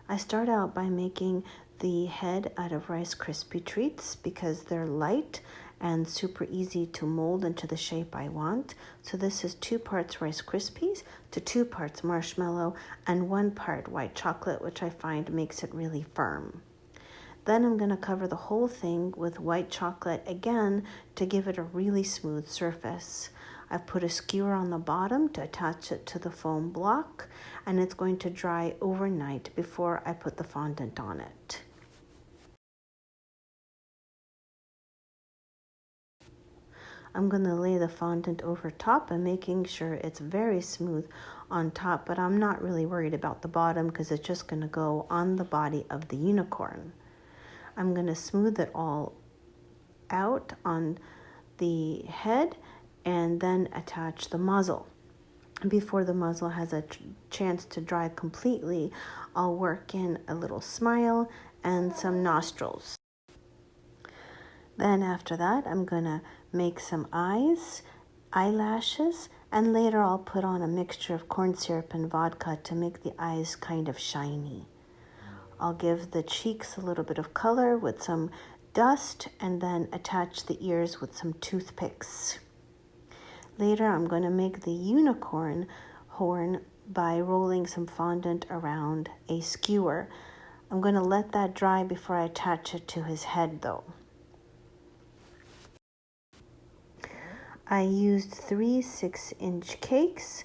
I start out by making the head out of Rice Krispie treats because they're light and super easy to mold into the shape I want. So this is 2 parts Rice Krispies to 2 parts marshmallow and 1 part white chocolate, which I find makes it really firm. Then I'm going to cover the whole thing with white chocolate again to give it a really smooth surface. I've put a skewer on the bottom to attach it to the foam block, and it's going to dry overnight before I put the fondant on it. I'm going to lay the fondant over top and making sure it's very smooth on top, but I'm not really worried about the bottom because it's just going to go on the body of the unicorn. I'm going to smooth it all out on the head and then attach the muzzle. Before the muzzle has a chance to dry completely, I'll work in a little smile and some nostrils. Then after that, I'm going to make some eyes, eyelashes, and later I'll put on a mixture of corn syrup and vodka to make the eyes kind of shiny. I'll give the cheeks a little bit of color with some dust and then attach the ears with some toothpicks. Later, I'm going to make the unicorn horn by rolling some fondant around a skewer. I'm going to let that dry before I attach it to his head though. I used 3 6-inch cakes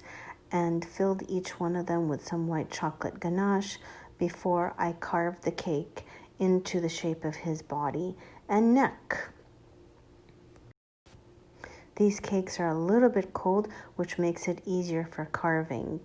and filled each one of them with some white chocolate ganache before I carved the cake into the shape of his body and neck. These cakes are a little bit cold, which makes it easier for carving.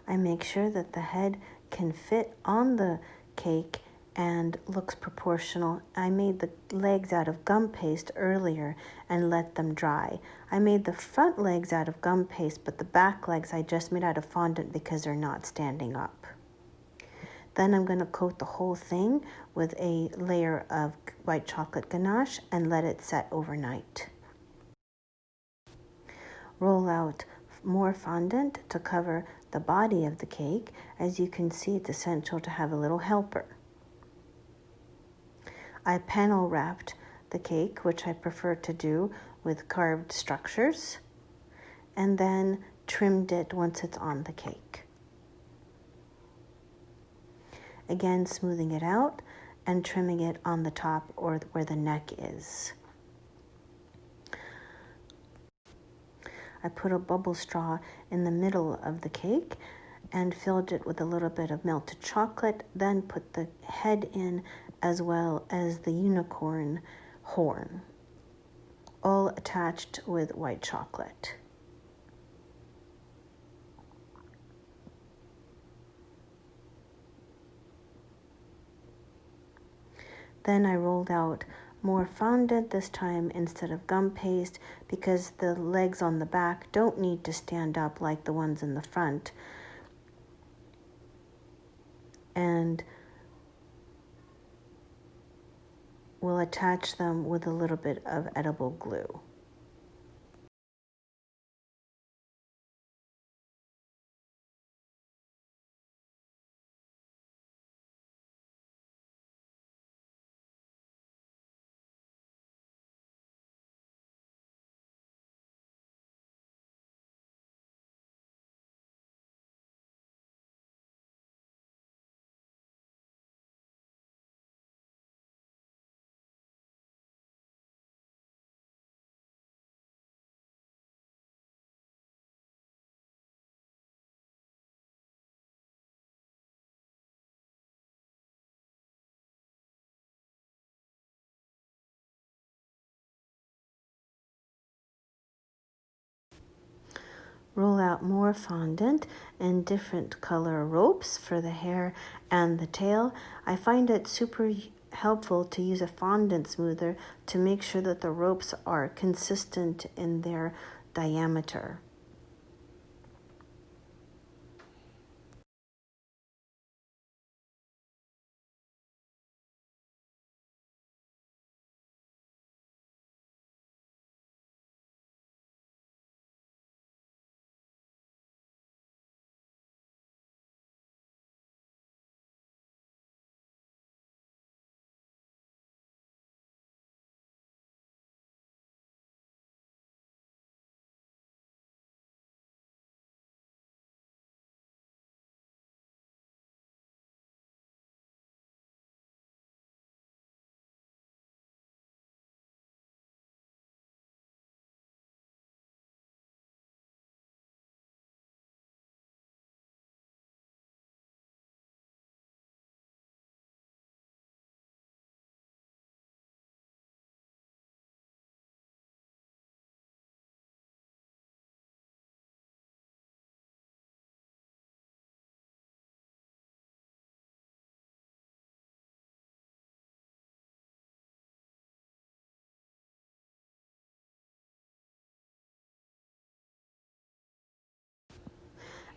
I make sure that the head can fit on the cake and looks proportional. I made the legs out of gum paste earlier and let them dry. I made the front legs out of gum paste, but the back legs I just made out of fondant because they're not standing up. Then I'm going to coat the whole thing with a layer of white chocolate ganache and let it set overnight. Roll out more fondant to cover the body of the cake. As you can see, it's essential to have a little helper. I panel wrapped the cake, which I prefer to do with carved structures, and then trimmed it once it's on the cake. Again, smoothing it out and trimming it on the top or where the neck is. I put a bubble straw in the middle of the cake and filled it with a little bit of melted chocolate, then put the head in as well as the unicorn horn, all attached with white chocolate. Then I rolled out more fondant, this time instead of gum paste, because the legs on the back don't need to stand up like the ones in the front. And we'll attach them with a little bit of edible glue. Roll out more fondant and different color ropes for the hair and the tail. I find it super helpful to use a fondant smoother to make sure that the ropes are consistent in their diameter.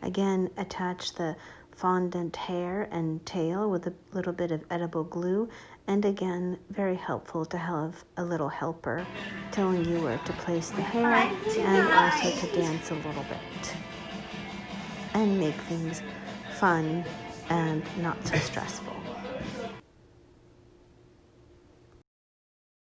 Again, attach the fondant hair and tail with a little bit of edible glue, and again, very helpful to have a little helper telling you where to place the hair and also to dance a little bit and make things fun and not so stressful.